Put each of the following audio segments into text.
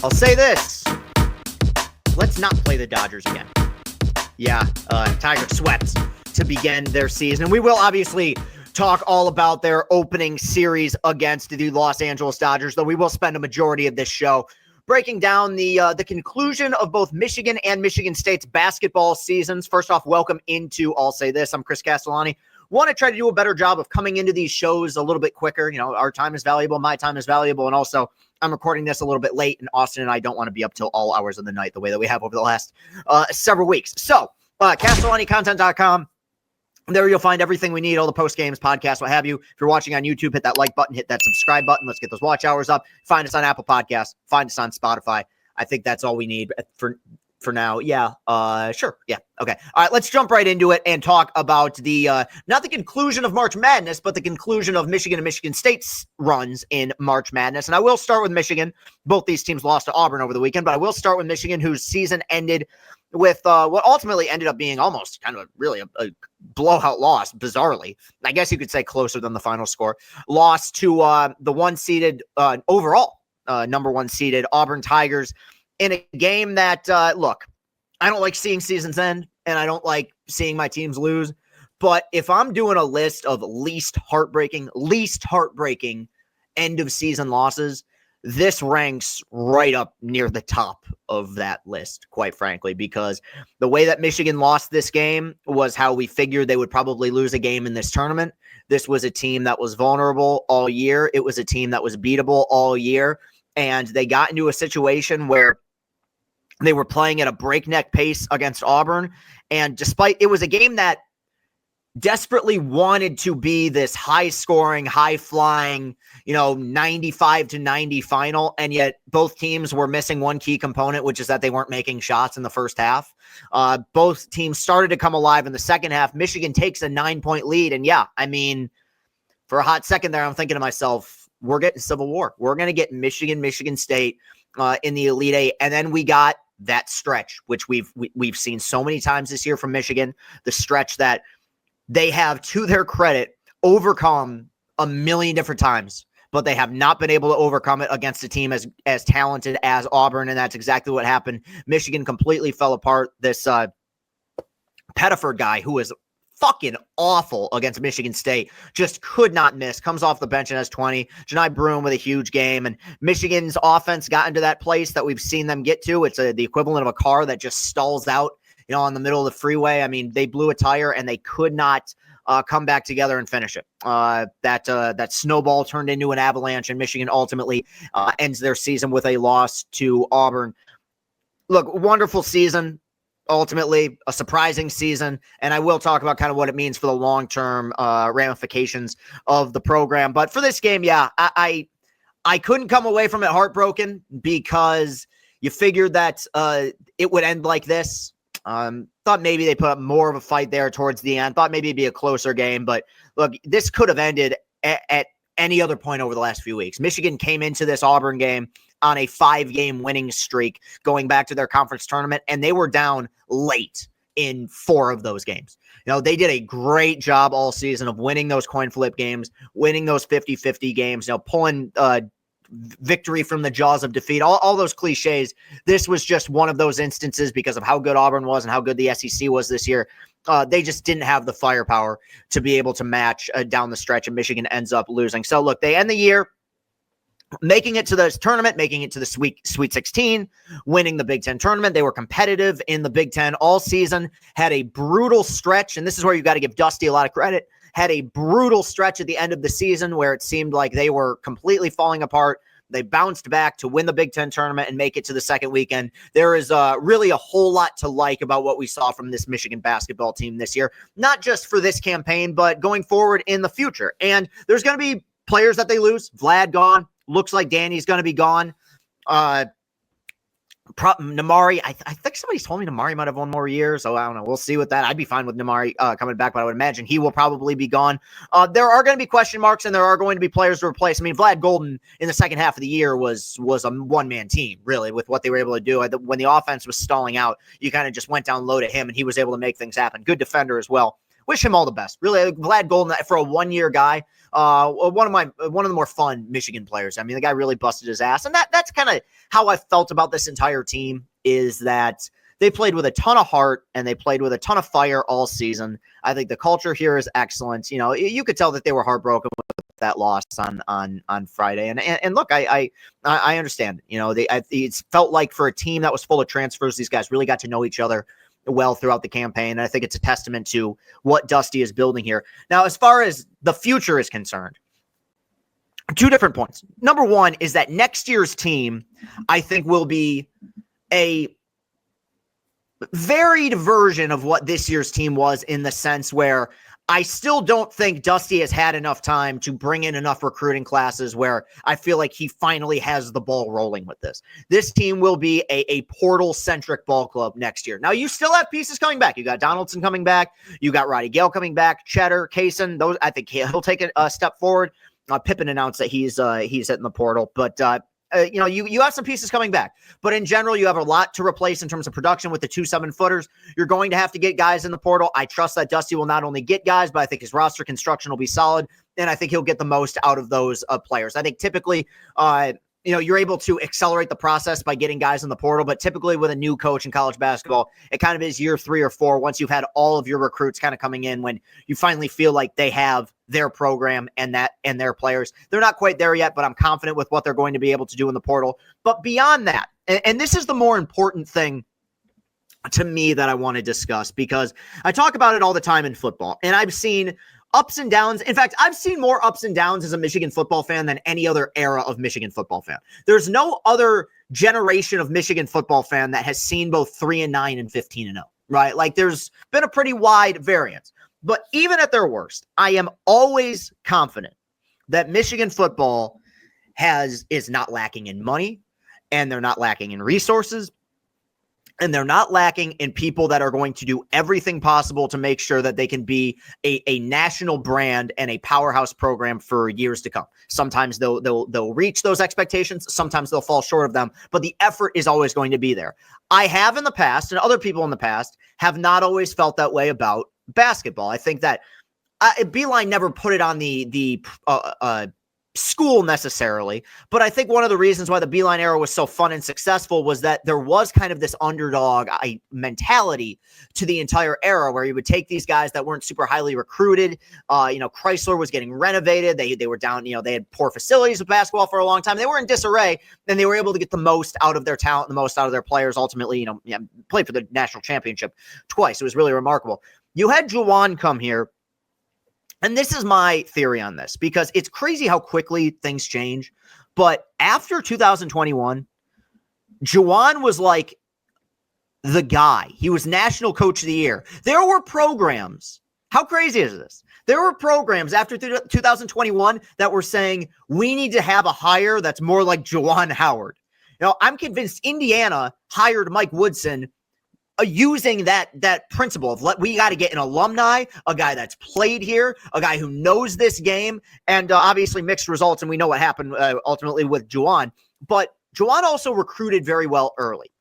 I'll say this. Let's not play the Dodgers again. Yeah, Tigers swept to begin their season. And we will obviously talk all about their opening series against the Los Angeles Dodgers, though we will spend a majority of this show breaking down the conclusion of both Michigan and Michigan State's basketball seasons. First off, welcome into I'll Say This. I'm Chris Castellani. Want to try to do a better job of coming into these shows a little bit quicker. You know, our time is valuable. My time is valuable. And also, I'm recording this a little bit late, and Austin and I don't want to be up till all hours of the night the way that we have over the last several weeks. So, CastellaniContent.com. There you'll find everything we need, all the post games, podcasts, what have you. If you're watching on YouTube, hit that like button, hit that subscribe button. Let's get those watch hours up. Find us on Apple Podcasts. Find us on Spotify. I think that's all we need for now. Yeah. Sure. Yeah. Okay. All right. Let's jump right into it and talk about the, not the conclusion of March Madness, but the conclusion of Michigan and Michigan State's runs in March Madness. And I will start with Michigan. Both these teams lost to Auburn over the weekend, but I will start with Michigan, whose season ended with what ultimately ended up being almost kind of really a blowout loss, bizarrely. I guess you could say closer than the final score. Lost to the one-seeded, overall number one seeded Auburn Tigers in a game that, look, I don't like seeing seasons end, and I don't like seeing my teams lose. But if I'm doing a list of least heartbreaking end-of-season losses, this ranks right up near the top of that list, quite frankly, because the way that Michigan lost this game was how we figured they would probably lose a game in this tournament. This was a team that was vulnerable all year. It was a team that was beatable all year, and they got into a situation where they were playing at a breakneck pace against Auburn, and despite it was a game that desperately wanted to be this high-scoring, high-flying, 95-90 final, and yet both teams were missing one key component, which is that they weren't making shots in the first half. Both teams started to come alive in the second half. Michigan takes a 9-point lead, and yeah, I mean, for a hot second there, I'm thinking to myself, we're getting Civil War. We're going to get Michigan State in the Elite Eight, and then we got that stretch, which we've seen so many times this year from Michigan, the stretch that they have, to their credit, overcome a million different times, but they have not been able to overcome it against a team as talented as Auburn, and that's exactly what happened. Michigan completely fell apart. This Pettiford guy, who is fucking awful against Michigan State, just could not miss, comes off the bench and has 20. Janai Broom with a huge game, and Michigan's offense got into that place that we've seen them get to. It's the equivalent of a car that just stalls out, on the middle of the freeway. I mean, they blew a tire and they could not come back together and finish it. That snowball turned into an avalanche, and Michigan ultimately ends their season with a loss to Auburn. Look, wonderful season. Ultimately, a surprising season, and I will talk about kind of what it means for the long-term ramifications of the program. But for this game, yeah, I couldn't come away from it heartbroken, because you figured that it would end like this. Thought maybe they put up more of a fight there towards the end. Thought maybe it'd be a closer game, but look, this could have ended at any other point over the last few weeks. Michigan came into this Auburn game on a 5-game winning streak going back to their conference tournament, and they were down late in 4 of those games. They did a great job all season of winning those coin flip games, winning those 50-50 games, pulling victory from the jaws of defeat, all those cliches. This was just one of those instances because of how good Auburn was and how good the SEC was this year. They just didn't have the firepower to be able to match down the stretch, and Michigan ends up losing. So look, they end the year making it to the tournament, making it to the Sweet 16, winning the Big Ten tournament. They were competitive in the Big Ten all season, had a brutal stretch, and this is where you've got to give Dusty a lot of credit, had a brutal stretch at the end of the season where it seemed like they were completely falling apart. They bounced back to win the Big Ten tournament and make it to the second weekend. There is really a whole lot to like about what we saw from this Michigan basketball team this year, not just for this campaign, but going forward in the future. And there's going to be players that they lose. Vlad gone. Looks like Danny's going to be gone. Namari, I think somebody's told me Namari might have 1 more year, so I don't know. We'll see with that. I'd be fine with Namari coming back, but I would imagine he will probably be gone. There are going to be question marks, and there are going to be players to replace. I mean, Vlad Golden in the second half of the year was a one-man team, really, with what they were able to do. When the offense was stalling out, you kind of just went down low to him, and he was able to make things happen. Good defender as well. wish him all the best. Really glad Golden for a 1-year guy. One of the more fun Michigan players. I mean, the guy really busted his ass. And that's kind of how I felt about this entire team, is that they played with a ton of heart and they played with a ton of fire all season. I think the culture here is excellent. You know, you could tell that they were heartbroken with that loss on Friday. And look, I understand. You know, it felt like for a team that was full of transfers, these guys really got to know each other well throughout the campaign. And I think it's a testament to what Dusty is building here. Now, as far as the future is concerned, 2 different points. Number one is that next year's team, I think, will be a varied version of what this year's team was, in the sense where I still don't think Dusty has had enough time to bring in enough recruiting classes where I feel like he finally has the ball rolling with this. This team will be a portal-centric ball club next year. Now, you still have pieces coming back. You got Donaldson coming back. You got Roddy Gale coming back. Cheddar, Kaysen, those, I think he'll take a step forward. Pippen announced that he's hitting the portal, but you know, you have some pieces coming back, but in general, you have a lot to replace in terms of production with the 2 7-footers. You're going to have to get guys in the portal. I trust that Dusty will not only get guys, but I think his roster construction will be solid, and I think he'll get the most out of those players. I think typically, you know, you're able to accelerate the process by getting guys in the portal, but typically with a new coach in college basketball, it kind of is year 3 or 4 once you've had all of your recruits kind of coming in, when you finally feel like they have their program and their players. They're not quite there yet, but I'm confident with what they're going to be able to do in the portal. But beyond that, and this is the more important thing to me that I want to discuss, because I talk about it all the time in football, and I've seen ups and downs. In fact, I've seen more ups and downs as a Michigan football fan than any other era of Michigan football fan. There's no other generation of Michigan football fan that has seen both 3-9 and 15-0, right? Like, there's been a pretty wide variance. But even at their worst, I am always confident that Michigan football is not lacking in money, and they're not lacking in resources, and they're not lacking in people that are going to do everything possible to make sure that they can be a national brand and a powerhouse program for years to come. Sometimes they'll reach those expectations. Sometimes they'll fall short of them, but the effort is always going to be there. I have in the past, and other people in the past have not always felt that way about basketball. I think that Beeline never put it on the school necessarily, but I think one of the reasons why the Beeline era was so fun and successful was that there was kind of this underdog mentality to the entire era, where you would take these guys that weren't super highly recruited. You know, Chrysler was getting renovated. They were down, you know, they had poor facilities with basketball for a long time. They were in disarray, and they were able to get the most out of their talent, the most out of their players. Ultimately, you know, played for the national championship twice. It was really remarkable. You had Juwan come here, and this is my theory on this, because it's crazy how quickly things change. But after 2021, Juwan was like the guy. He was National Coach of the Year. There were programs. How crazy is this? There were programs after 2021 that were saying, we need to have a hire that's more like Juwan Howard. You know, I'm convinced Indiana hired Mike Woodson using that principle of we got to get an alumni, a guy that's played here, a guy who knows this game, and obviously mixed results, and we know what happened ultimately with Juwan. But Juwan also recruited very well early,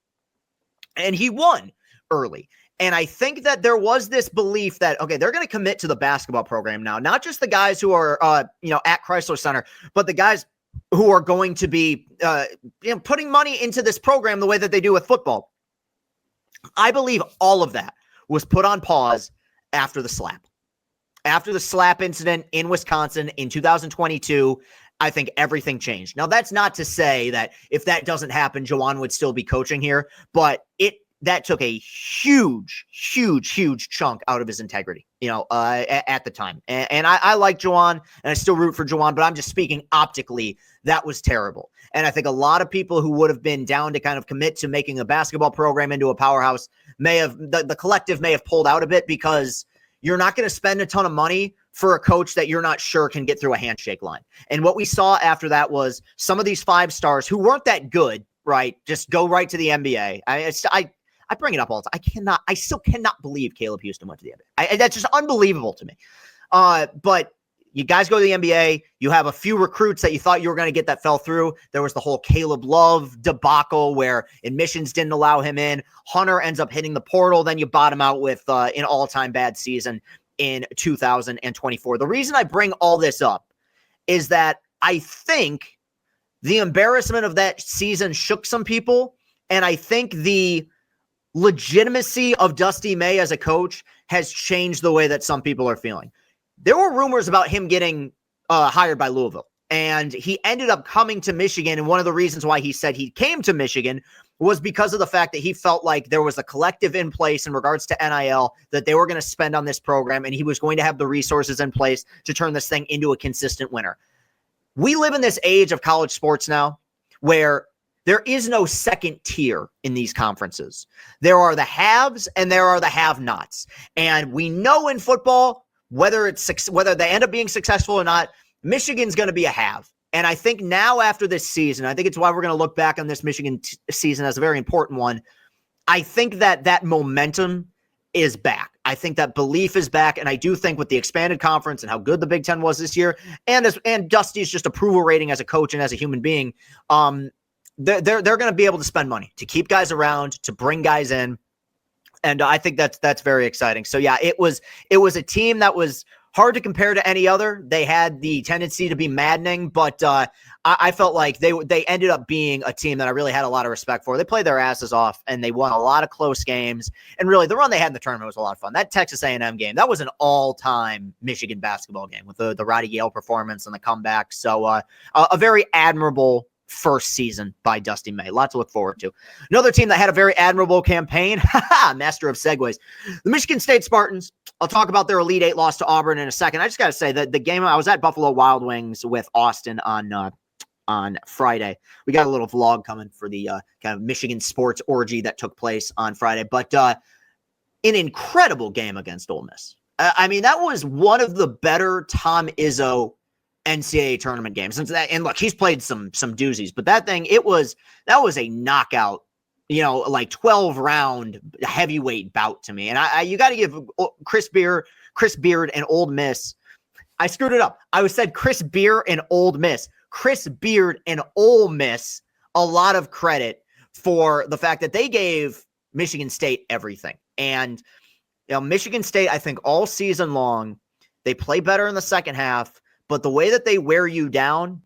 and he won early. And I think that there was this belief that, okay, they're going to commit to the basketball program now, not just the guys who are at Chrysler Center, but the guys who are going to be putting money into this program the way that they do with football. I believe all of that was put on pause after the slap. After the slap incident in Wisconsin in 2022, I think everything changed. Now, that's not to say that if that doesn't happen, Juwan would still be coaching here, but that took a huge chunk out of his integrity, at the time. And I like Juwan, and I still root for Juwan, but I'm just speaking optically, that was terrible. And I think a lot of people who would have been down to kind of commit to making a basketball program into a powerhouse the collective may have pulled out a bit, because you're not going to spend a ton of money for a coach that you're not sure can get through a handshake line. And what we saw after that was some of these 5 stars who weren't that good, right, just go right to the NBA. I bring it up all the time. I still cannot believe Caleb Houston went to the NBA. That's just unbelievable to me. But you guys go to the NBA. You have a few recruits that you thought you were going to get that fell through. There was the whole Caleb Love debacle where admissions didn't allow him in. Hunter ends up hitting the portal. Then you bottom out with an all-time bad season. in 2024. The reason I bring all this up is that I think the embarrassment of that season shook some people, and I think the legitimacy of Dusty May as a coach has changed the way that some people are feeling. There were rumors about him getting hired by Louisville, and he ended up coming to Michigan, and one of the reasons why he said he came to Michigan was because of the fact that he felt like there was a collective in place in regards to NIL that they were going to spend on this program, and he was going to have the resources in place to turn this thing into a consistent winner. We live in this age of college sports now where there is no second tier in these conferences. There are the haves and there are the have-nots. And we know in football, whether they end up being successful or not, Michigan's going to be a have. And I think now after this season, I think it's why we're going to look back on this Michigan season as a very important one. I think that momentum is back. I think that belief is back. And I do think with the expanded conference and how good the Big Ten was this year, and Dusty's just approval rating as a coach and as a human being, they're going to be able to spend money to keep guys around, to bring guys in. And I think that's very exciting. So yeah, it was a team that was hard to compare to any other. They had the tendency to be maddening, but I felt like they ended up being a team that I really had a lot of respect for. They played their asses off, and they won a lot of close games. And really, the run they had in the tournament was a lot of fun. That Texas A&M game, that was an all-time Michigan basketball game with the Roddy Gale performance and the comeback. So a very admirable first season by Dusty May. Lots to look forward to. Another team that had a very admirable campaign, master of segues, the Michigan State Spartans. I'll talk about their Elite Eight loss to Auburn in a second. I just got to say that the game, I was at Buffalo Wild Wings with Austin on Friday. We got a little vlog coming for the kind of Michigan sports orgy that took place on Friday, but an incredible game against Ole Miss. I mean, that was one of the better Tom Izzo NCAA tournament games. And look, he's played some doozies, but that was a knockout, like 12-round heavyweight bout to me. And you got to give Chris Beard and Ole Miss. I screwed it up. I said Chris Beard and Ole Miss. Chris Beard and Ole Miss a lot of credit for the fact that they gave Michigan State everything. And Michigan State, I think all season long, they play better in the second half. But the way that they wear you down,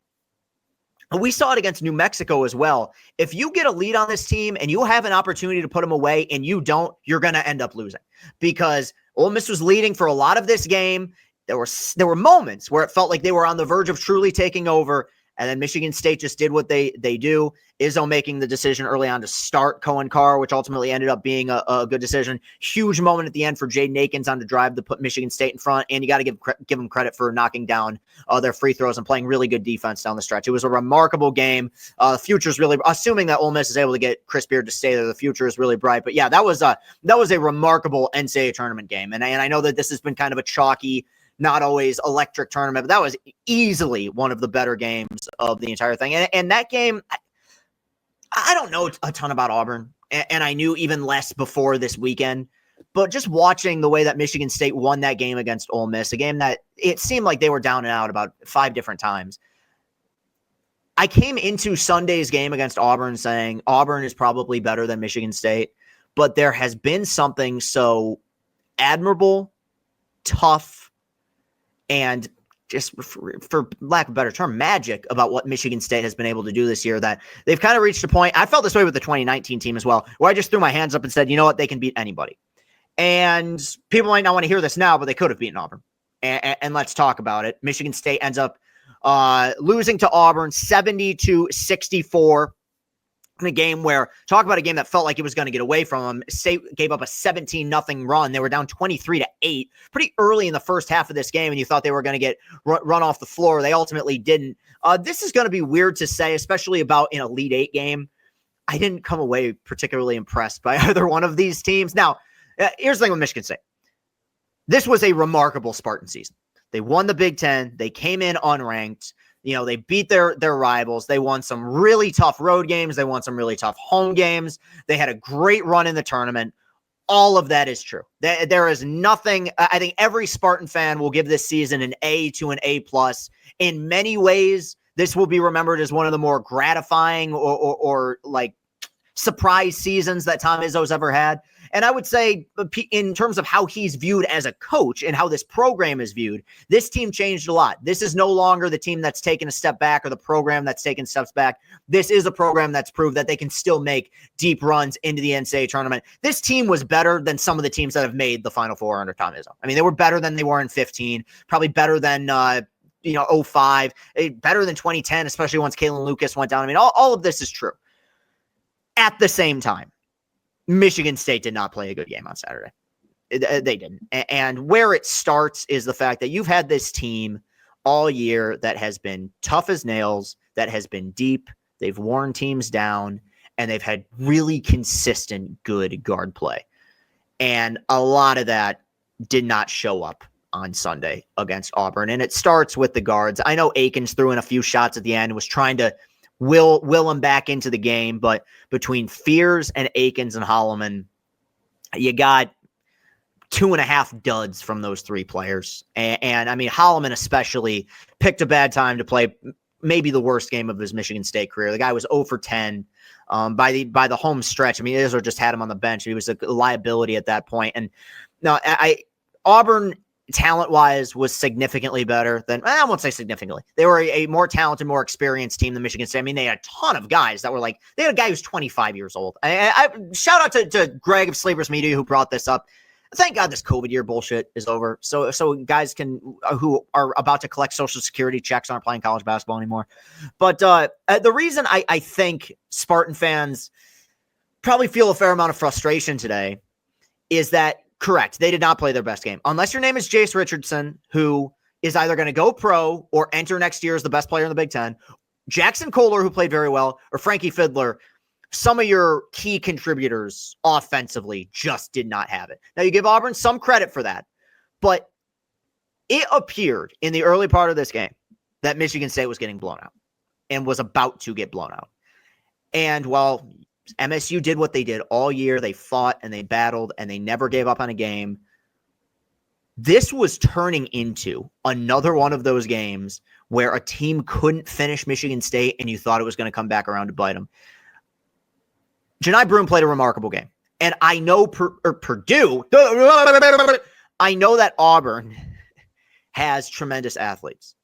we saw it against New Mexico as well. If you get a lead on this team and you have an opportunity to put them away and you don't, you're going to end up losing, because Ole Miss was leading for a lot of this game. There were moments where it felt like they were on the verge of truly taking over, and then Michigan State just did what they do. Izzo making the decision early on to start Cohen Carr, which ultimately ended up being a good decision. Huge moment at the end for Jaden Akins on the drive to put Michigan State in front, and you got to give them credit for knocking down their free throws and playing really good defense down the stretch. It was a remarkable game. The future's really, assuming that Ole Miss is able to get Chris Beard to stay there, the future is really bright. But yeah, that was a remarkable NCAA tournament game, and I know that this has been kind of a chalky, not always electric tournament, but that was easily one of the better games of the entire thing. And that game, I don't know a ton about Auburn, and I knew even less before this weekend, but just watching the way that Michigan State won that game against Ole Miss, a game that it seemed like they were down and out about 5 different times. I came into Sunday's game against Auburn saying Auburn is probably better than Michigan State, but there has been something so admirable, tough, and just for lack of a better term, magic about what Michigan State has been able to do this year, that they've kind of reached a point. I felt this way with the 2019 team as well, where I just threw my hands up and said, you know what, they can beat anybody. And people might not want to hear this now, but they could have beaten Auburn. And let's talk about it. Michigan State ends up losing to Auburn 70-64. In a game where, talk about a game that felt like it was going to get away from them. State gave up a 17-0 run. They were down 23-8 pretty early in the first half of this game, and you thought they were going to get run off the floor. They ultimately didn't. This is going to be weird to say, especially about an Elite Eight game. I didn't come away particularly impressed by either one of these teams. Now, here's the thing with Michigan State. This was a remarkable Spartan season. They won the Big Ten. They came in unranked. They beat their rivals. They won some really tough road games. They won some really tough home games. They had a great run in the tournament. All of that is true. There is nothing. I think every Spartan fan will give this season an A to an A+. In many ways, this will be remembered as one of the more gratifying or like surprise seasons that Tom Izzo's ever had. And I would say in terms of how he's viewed as a coach and how this program is viewed, this team changed a lot. This is no longer the team that's taken a step back or the program that's taken steps back. This is a program that's proved that they can still make deep runs into the NCAA tournament. This team was better than some of the teams that have made the Final Four under Tom Izzo. I mean, they were better than they were in 15, probably better than 05, better than 2010, especially once Kalen Lucas went down. I mean, all of this is true. At the same time, Michigan State did not play a good game on Saturday. They didn't. And where it starts is the fact that you've had this team all year that has been tough as nails, that has been deep. They've worn teams down, and they've had really consistent good guard play. And a lot of that did not show up on Sunday against Auburn. And it starts with the guards. I know Akins threw in a few shots at the end, was trying to will him back into the game, but between Fears and Akins and Holloman, you got 2.5 duds from those three players. And I mean, Holloman especially picked a bad time to play maybe the worst game of his Michigan State career. The guy was 0 for 10 by the home stretch. I mean, Izzo just had him on the bench. He was a liability at that point. And no, Auburn talent-wise was significantly better than, I won't say significantly. They were a more talented, more experienced team than Michigan State. I mean, they had a ton of guys that were like, they had a guy who's 25 years old. I shout out to Greg of Sleepers Media who brought this up. Thank God this COVID year bullshit is over. So guys who are about to collect Social Security checks aren't playing college basketball anymore. But the reason I think Spartan fans probably feel a fair amount of frustration today is that, correct, they did not play their best game. Unless your name is Jace Richardson, who is either going to go pro or enter next year as the best player in the Big Ten, Jackson Kohler, who played very well, or Frankie Fiddler, some of your key contributors offensively just did not have it. Now, you give Auburn some credit for that, but it appeared in the early part of this game that Michigan State was getting blown out and was about to get blown out. And while MSU did what they did all year, they fought and they battled and they never gave up on a game, this was turning into another one of those games where a team couldn't finish Michigan State and you thought it was going to come back around to bite them. Janai Broome played a remarkable game. And I know Purdue, I know that Auburn has tremendous athletes.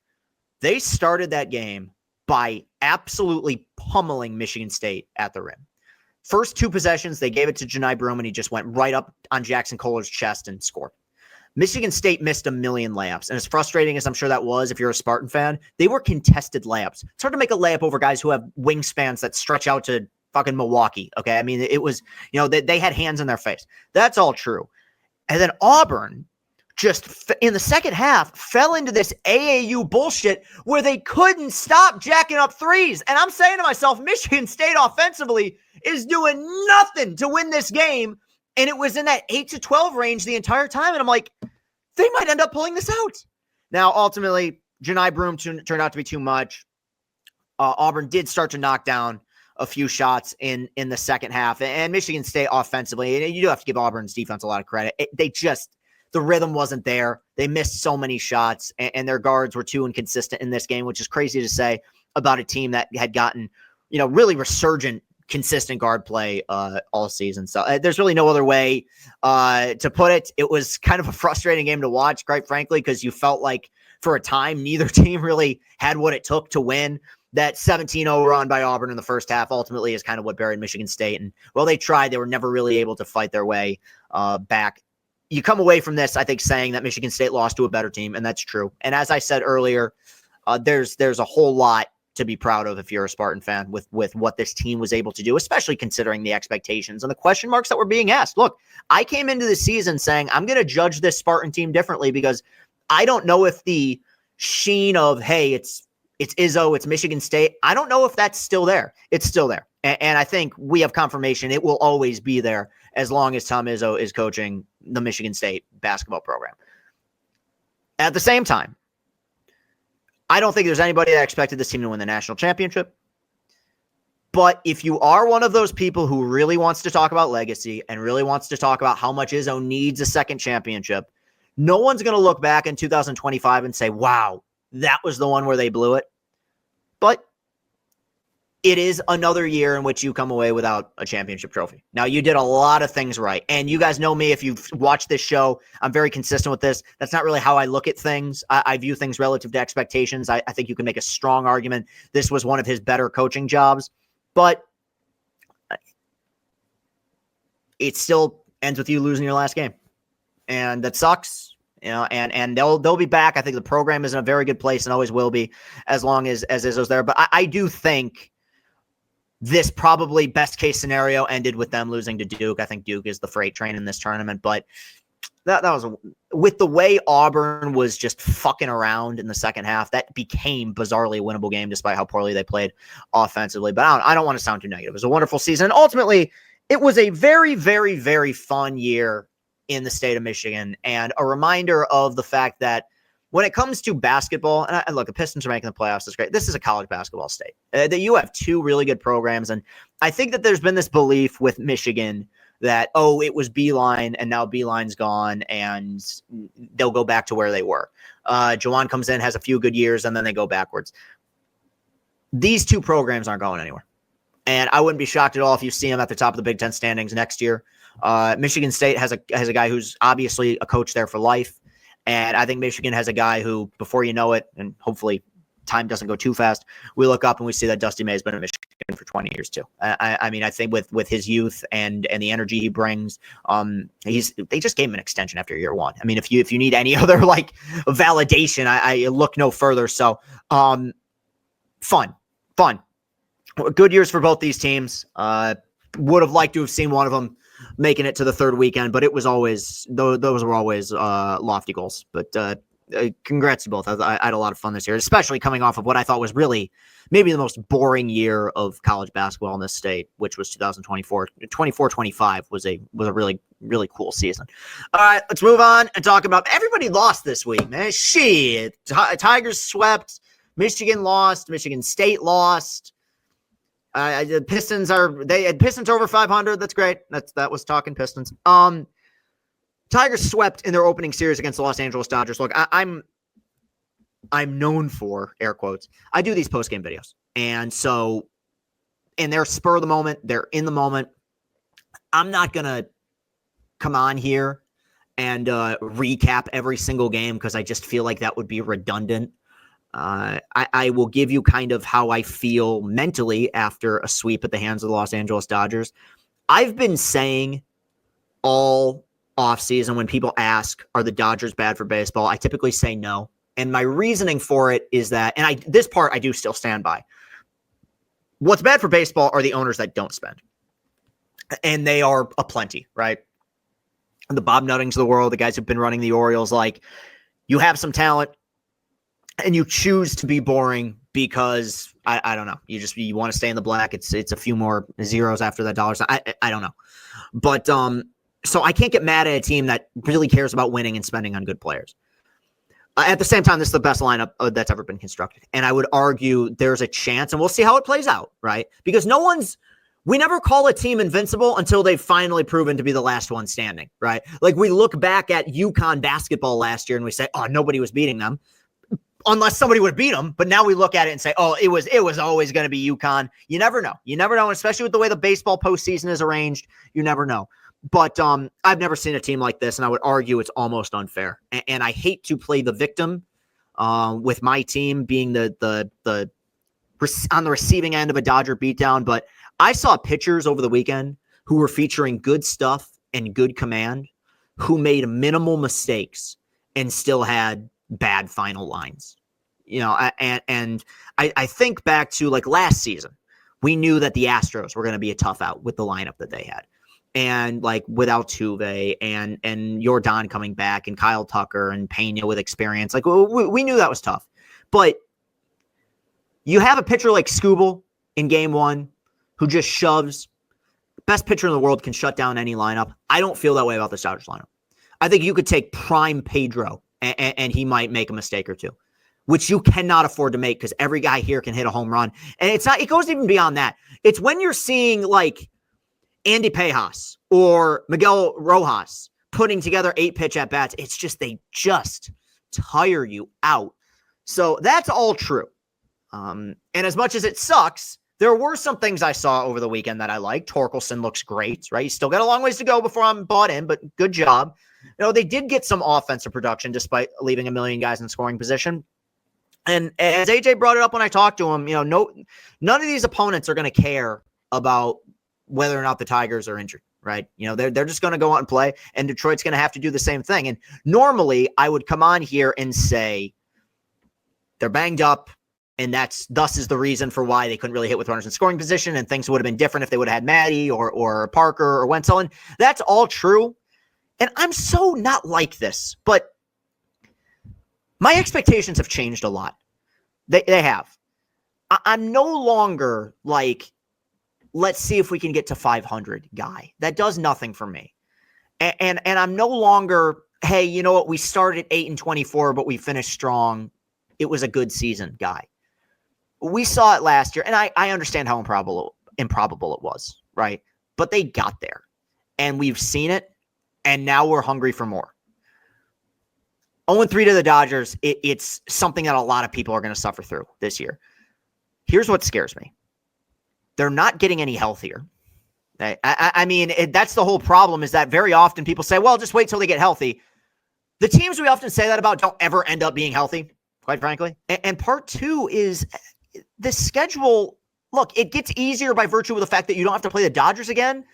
They started that game by absolutely pummeling Michigan State at the rim. First two possessions, they gave it to Janai Broome, and he just went right up on Jackson Kohler's chest and scored. Michigan State missed a million layups, and as frustrating as I'm sure that was if you're a Spartan fan, they were contested layups. It's hard to make a layup over guys who have wingspans that stretch out to fucking Milwaukee, okay? I mean, it was, they had hands in their face. That's all true. And then Auburn just in the second half fell into this AAU bullshit where they couldn't stop jacking up threes. And I'm saying to myself, Michigan State offensively is doing nothing to win this game. And it was in that 8-12 range the entire time. And I'm like, they might end up pulling this out. Now, ultimately, Janai Broome turned out to be too much. Auburn did start to knock down a few shots in the second half. And Michigan State offensively, and you do have to give Auburn's defense a lot of credit. The rhythm wasn't there. They missed so many shots, and their guards were too inconsistent in this game, which is crazy to say about a team that had gotten, really resurgent, consistent guard play all season. So there's really no other way to put it. It was kind of a frustrating game to watch, quite frankly, because you felt like for a time, neither team really had what it took to win. That 17-0 run by Auburn in the first half ultimately is kind of what buried Michigan State. And while they tried, they were never really able to fight their way back. You come away from this, I think, saying that Michigan State lost to a better team, and that's true. And as I said earlier, there's a whole lot to be proud of if you're a Spartan fan with what this team was able to do, especially considering the expectations and the question marks that were being asked. Look, I came into the season saying I'm going to judge this Spartan team differently because I don't know if the sheen of, hey, it's Izzo, it's Michigan State, I don't know if that's still there. It's still there. And I think we have confirmation it will always be there as long as Tom Izzo is coaching the Michigan State basketball program. At the same time, I don't think there's anybody that expected this team to win the national championship. But if you are one of those people who really wants to talk about legacy and really wants to talk about how much Izzo needs a second championship, no one's going to look back in 2025 and say, wow, that was the one where they blew it. But it is another year in which you come away without a championship trophy. Now, you did a lot of things right. And you guys know me. If you've watched this show, I'm very consistent with this. That's not really how I look at things. I view things relative to expectations. I think you can make a strong argument. This was one of his better coaching jobs. But it still ends with you losing your last game. And that sucks. And they'll be back. I think the program is in a very good place and always will be as long as Izzo's there. But I do think this probably best case scenario ended with them losing to Duke. I think Duke is the freight train in this tournament. But that was with the way Auburn was just fucking around in the second half, that became bizarrely a winnable game despite how poorly they played offensively. But I don't want to sound too negative. It was a wonderful season. And ultimately, it was a very, very, very fun year in the state of Michigan, and a reminder of the fact that when it comes to basketball, and look, the Pistons are making the playoffs. That's great. This is a college basketball state. That you have two really good programs, and I think that there's been this belief with Michigan that, it was Beeline, and now Beeline's gone, and they'll go back to where they were. Jawan comes in, has a few good years, and then they go backwards. These two programs aren't going anywhere, and I wouldn't be shocked at all if you see them at the top of the Big Ten standings next year. Michigan State has a guy who's obviously a coach there for life. And I think Michigan has a guy who, before you know it, and hopefully time doesn't go too fast, we look up and we see that Dusty May has been in Michigan for 20 years too. I mean, I think with his youth and the energy he brings, they just gave him an extension after year one. I mean, if you need any other like validation, I look no further. So, fun. Good years for both these teams. Would have liked to have seen one of them making it to the third weekend, but it was always those were always lofty goals. But congrats to both. I had a lot of fun this year, especially coming off of what I thought was really maybe the most boring year of college basketball in this state, which was 2024. 24-25 was a really, really cool season. All right, let's move on and talk about everybody lost this week, man. Shit. Tigers swept, Michigan lost, Michigan State lost. The Pistons had Pistons over 500. That's great. That was talking Pistons. Tigers swept in their opening series against the Los Angeles Dodgers. Look, I'm known for air quotes. I do these post game videos, and so in their spur of the moment, they're in the moment. I'm not gonna come on here and recap every single game because I just feel like that would be redundant. I will give you kind of how I feel mentally after a sweep at the hands of the Los Angeles Dodgers. I've been saying all offseason when people ask, are the Dodgers bad for baseball? I typically say no. And my reasoning for it is that, and this part I do still stand by. What's bad for baseball are the owners that don't spend. And they are aplenty, right? The Bob Nuttings of the world, the guys who've been running the Orioles, like, you have some talent, and you choose to be boring because I don't know. You want to stay in the black. It's a few more zeros after that dollar. I don't know. But so I can't get mad at a team that really cares about winning and spending on good players. At the same time, this is the best lineup that's ever been constructed. And I would argue there's a chance, and we'll see how it plays out, right? Because we never call a team invincible until they've finally proven to be the last one standing, right? Like we look back at UConn basketball last year and we say, nobody was beating them. Unless somebody would beat them. But now we look at it and say, it was always going to be UConn. You never know. You never know, especially with the way the baseball postseason is arranged. You never know. But I've never seen a team like this, and I would argue it's almost unfair. And I hate to play the victim with my team being the on the receiving end of a Dodger beatdown. But I saw pitchers over the weekend who were featuring good stuff and good command, who made minimal mistakes and still had bad final lines, and I think back to like last season, we knew that the Astros were going to be a tough out with the lineup that they had. And like without Tuve and Jordan coming back and Kyle Tucker and Pena with experience, like we knew that was tough. But you have a pitcher like Skubal in game one who just shoves. Best pitcher in the world can shut down any lineup. I don't feel that way about the Dodgers lineup. I think you could take prime Pedro and he might make a mistake or two, which you cannot afford to make because every guy here can hit a home run. And it goes even beyond that. It's when you're seeing like Andy Pejas or Miguel Rojas putting together 8-pitch at-bats. It's just, they just tire you out. So that's all true. And as much as it sucks There were some things I saw over the weekend that I liked. Torkelson looks great, right? He's still got a long ways to go before I'm bought in, but good job. They did get some offensive production despite leaving a million guys in scoring position. And as AJ brought it up when I talked to him, none of these opponents are going to care about whether or not the Tigers are injured, right? They're just going to go out and play, and Detroit's going to have to do the same thing. And normally I would come on here and say they're banged up, and thus is the reason for why they couldn't really hit with runners in scoring position, and things would have been different if they would have had Matty or Parker or Wenzel. And that's all true. And I'm so not like this, but my expectations have changed a lot. They have. I'm no longer like, let's see if we can get to 500 guy. That does nothing for me. And I'm no longer, hey, you know what? We started 8-24, but we finished strong. It was a good season guy. We saw it last year, and I understand how improbable it was, right? But they got there, and we've seen it, and now we're hungry for more. 0-3 to the Dodgers, it's something that a lot of people are going to suffer through this year. Here's what scares me. They're not getting any healthier. I mean, that's the whole problem, is that very often people say, well, just wait till they get healthy. The teams we often say that about don't ever end up being healthy, quite frankly. And part two is the schedule. Look, it gets easier by virtue of the fact that you don't have to play the Dodgers again.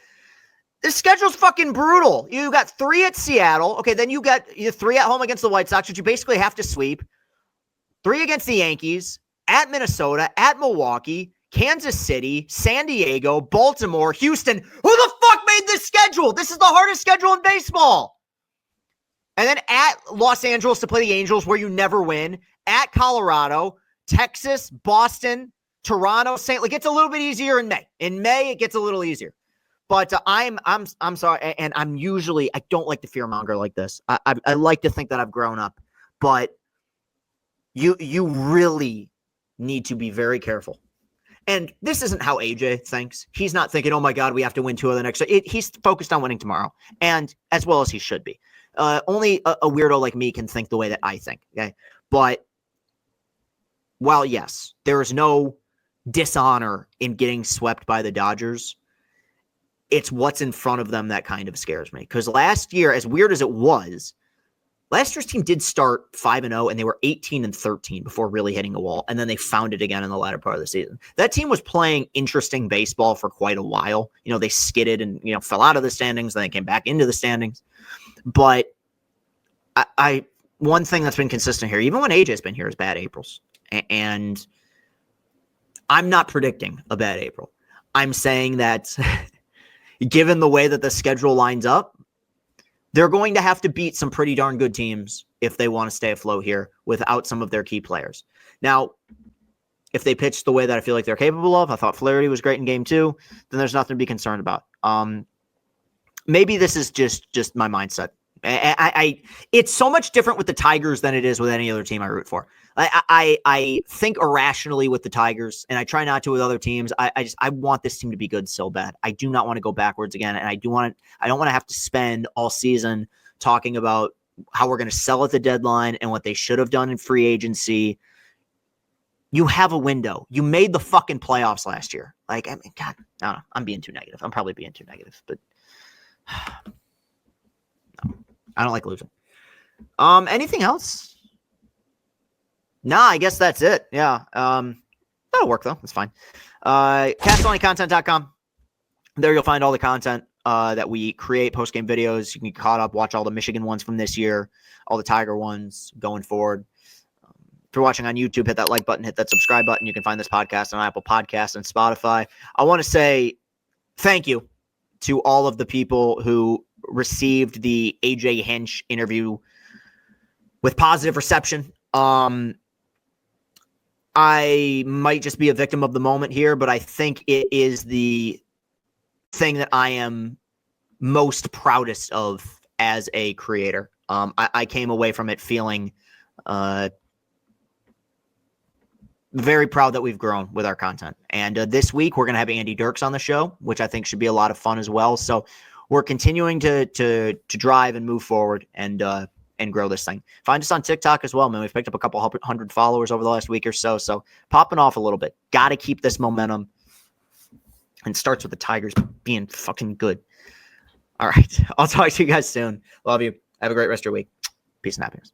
The schedule's fucking brutal. You got 3 at Seattle. Okay, then you got 3 at home against the White Sox, which you basically have to sweep. 3 against the Yankees, at Minnesota, at Milwaukee, Kansas City, San Diego, Baltimore, Houston. Who the fuck made this schedule? This is the hardest schedule in baseball. And then at Los Angeles to play the Angels, where you never win. At Colorado, Texas, Boston, Toronto, St. Louis. It gets a little bit easier in May. In May, it gets a little easier. But I'm sorry, and I don't like to fearmonger like this. I like to think that I've grown up, but you really need to be very careful. And this isn't how AJ thinks. He's not thinking, oh my God, we have to win 2 of the next. He's focused on winning tomorrow, and as well as he should be. Only a weirdo like me can think the way that I think. Okay, but while yes, there is no dishonor in getting swept by the Dodgers, it's what's in front of them that kind of scares me. Because last year, as weird as it was, last year's team did start 5-0, and they were 18-13 before really hitting a wall. And then they found it again in the latter part of the season. That team was playing interesting baseball for quite a while. They skidded and, fell out of the standings. Then they came back into the standings. But I one thing that's been consistent here, even when AJ's been here, is bad Aprils. And I'm not predicting a bad April. I'm saying that given the way that the schedule lines up, they're going to have to beat some pretty darn good teams if they want to stay afloat here without some of their key players. Now, if they pitch the way that I feel like they're capable of, I thought Flaherty was great in game 2, then there's nothing to be concerned about. Maybe this is just my mindset. It's so much different with the Tigers than it is with any other team I root for. I think irrationally with the Tigers, and I try not to with other teams. I want this team to be good so bad. I do not want to go backwards again, and I don't want to have to spend all season talking about how we're going to sell at the deadline and what they should have done in free agency. You have a window. You made the fucking playoffs last year. God, I don't know. I'm being too negative. I'm probably being too negative, but no, I don't like losing. Anything else? No, I guess that's it. Yeah. That'll work though. It's fine. CastellaniContent.com. There you'll find all the content that we create, post-game videos. You can get caught up, watch all the Michigan ones from this year, all the Tiger ones going forward. If you're watching on YouTube, hit that like button, hit that subscribe button. You can find this podcast on Apple Podcasts and Spotify. I want to say thank you to all of the people who received the AJ Hinch interview with positive reception. I might just be a victim of the moment here, but I think it is the thing that I am most proudest of as a creator. I came away from it feeling very proud that we've grown with our content. And this week we're going to have Andy Dirks on the show, which I think should be a lot of fun as well. So we're continuing to drive and move forward and grow this thing. Find us on TikTok as well, man. We've picked up a couple hundred followers over the last week or so. So popping off a little bit. Got to keep this momentum. And starts with the Tigers being fucking good. All right. I'll talk to you guys soon. Love you. Have a great rest of your week. Peace and happiness.